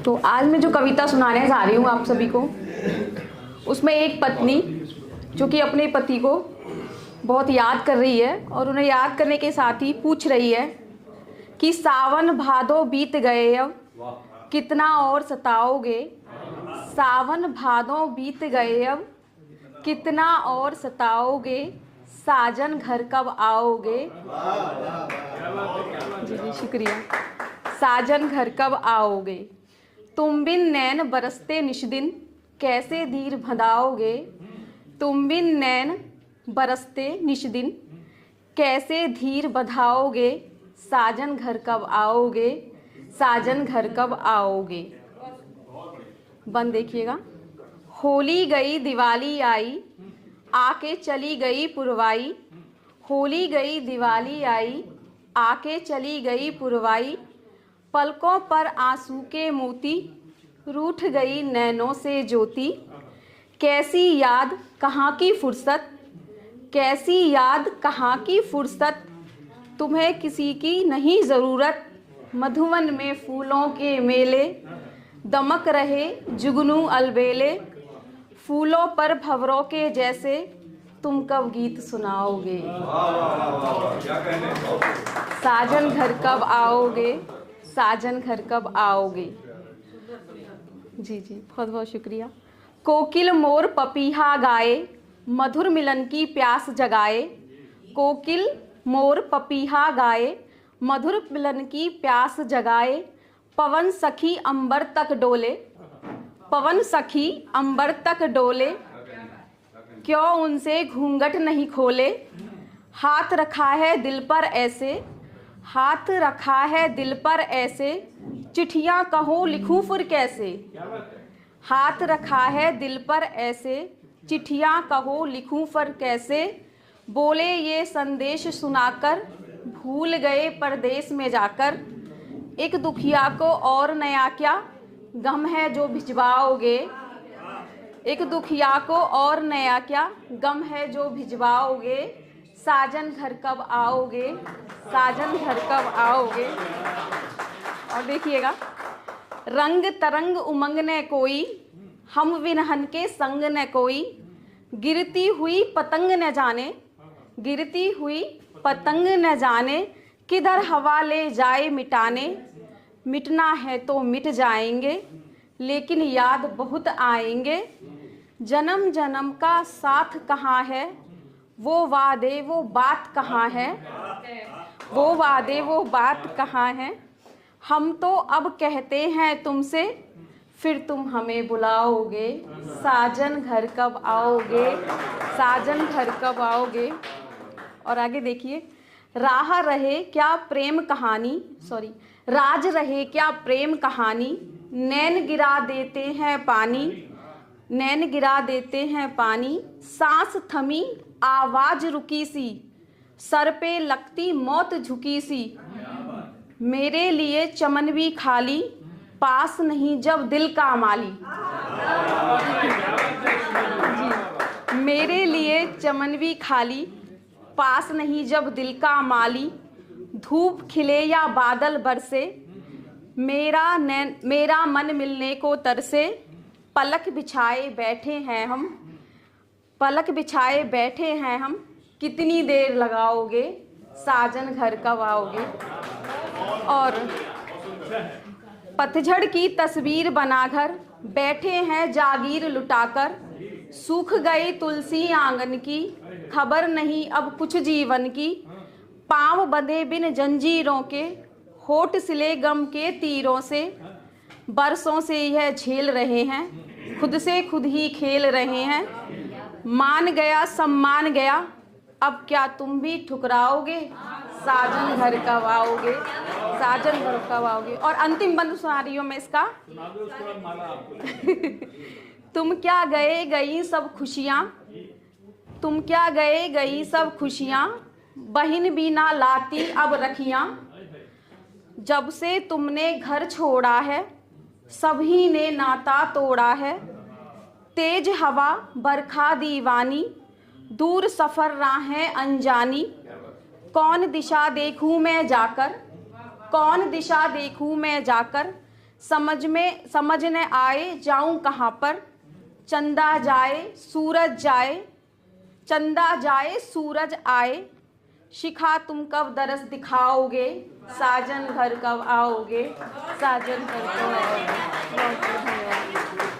तो आज मैं जो कविता सुनाने जा रही हूँ आप सभी को, उसमें एक पत्नी जो कि अपने पति को बहुत याद कर रही है और उन्हें याद करने के साथ ही पूछ रही है कि सावन भादो बीत गए अब कितना और सताओगे। सावन भादो बीत गए अब कितना और सताओगे, साजन घर कब आओगे। जी जी शुक्रिया। साजन घर कब आओगे, तुम बिन नैन बरसते निष्दिन कैसे धीर भदाओगे। तुम बिन नैन बरसते निष्दिन कैसे धीर बधाओगे, साजन घर कब आओगे, साजन घर कब आओगे। बंद देखिएगा। होली गई दिवाली आई आके चली गई पुरवाई। होली गई दिवाली आई आके चली गई पुरवाई। पलकों पर आंसू के मोती रूठ गई नैनों से ज्योति। कैसी याद कहाँ की फुर्सत, कैसी याद कहाँ की फुर्सत, तुम्हें किसी की नहीं ज़रूरत। मधुवन में फूलों के मेले दमक रहे जुगनू अलबेले। फूलों पर भंवरों के जैसे तुम कब गीत सुनाओगे। साजन घर कब आओगे, साजन घर कब आओगे। जी जी बहुत बहुत शुक्रिया। कोकिल मोर पपीहा गाए मधुर मिलन की प्यास जगाए। कोकिल मोर पपीहा गाए मधुर मिलन की प्यास जगाए। पवन सखी अंबर तक डोले, पवन सखी अंबर तक डोले, क्यों उनसे घूंघट नहीं खोले। हाथ रखा है दिल पर ऐसे, हाथ रखा है दिल पर ऐसे, चिट्ठियाँ कहूँ लिखूँ फिर कैसे। हाथ रखा है दिल पर ऐसे, चिट्ठियाँ कहो लिखूँ फिर कैसे। बोले ये संदेश सुनाकर भूल गए परदेश में जाकर। एक दुखिया को और नया क्या गम है जो भिजवाओगे। एक दुखिया को और नया क्या गम है जो भिजवाओगे। साजन घर कब आओगे, साजन घर कब आओगे। और देखिएगा। रंग तरंग उमंग ने कोई हम विनहन के संग न कोई। गिरती हुई पतंग न जाने, गिरती हुई पतंग न जाने, किधर हवा ले जाए मिटाने। मिटना है तो मिट जाएंगे लेकिन याद बहुत आएंगे। जन्म जन्म का साथ कहाँ है, वो वादे वो बात कहाँ है। वो वादे वो बात कहाँ है। हम तो अब कहते हैं तुमसे फिर तुम हमें बुलाओगे। साजन घर कब आओगे, साजन घर कब आओगे। और आगे देखिए। राह रहे क्या प्रेम कहानी, सॉरी राज रहे क्या प्रेम कहानी। नैन गिरा देते हैं पानी, नैन गिरा देते हैं पानी। सांस थमी आवाज रुकी सी, सर पे लगती मौत झुकी सी। मेरे लिए चमन भी खाली, पास नहीं जब दिल का माली। जी मेरे लिए चमन भी खाली, पास नहीं जब दिल का माली। धूप खिले या बादल बरसे, मेरा मन मिलने को तरसे। पलक बिछाए बैठे हैं हम, पलक बिछाए बैठे हैं हम, कितनी देर लगाओगे। साजन घर कब आओगे। और पतझड़ की तस्वीर बनाकर बैठे हैं जागीर लुटाकर। सूख गई तुलसी आंगन की, खबर नहीं अब कुछ जीवन की। पाँव बंधे बिन जंजीरों के, होठ सिले गम के तीरों से। बरसों से यह झेल रहे हैं, खुद से खुद ही खेल रहे हैं। मान गया सम्मान गया, अब क्या तुम भी ठुकराओगे। साजन घर कब आओगे, साजन घर कब आओगे। और अंतिम बंद सुना रही हूँ मैं इसका। तुम क्या गए गई सब खुशियाँ, तुम क्या गए गई सब खुशियाँ। बहिन भी ना लाती अब रखियाँ, जब से तुमने घर छोड़ा है सभी ने नाता तोड़ा है। तेज हवा बरखा दीवानी, दूर सफ़र राहें अनजानी। कौन दिशा देखूं मैं जाकर, कौन दिशा देखूं मैं जाकर। समझ न आए जाऊं कहाँ पर, चंदा जाए सूरज जाए, चंदा जाए सूरज आए, शिखा तुम कब दरस दिखाओगे, साजन घर कब आओगे, साजन घर कब आओगे। बहुत बहुत धन्यवाद।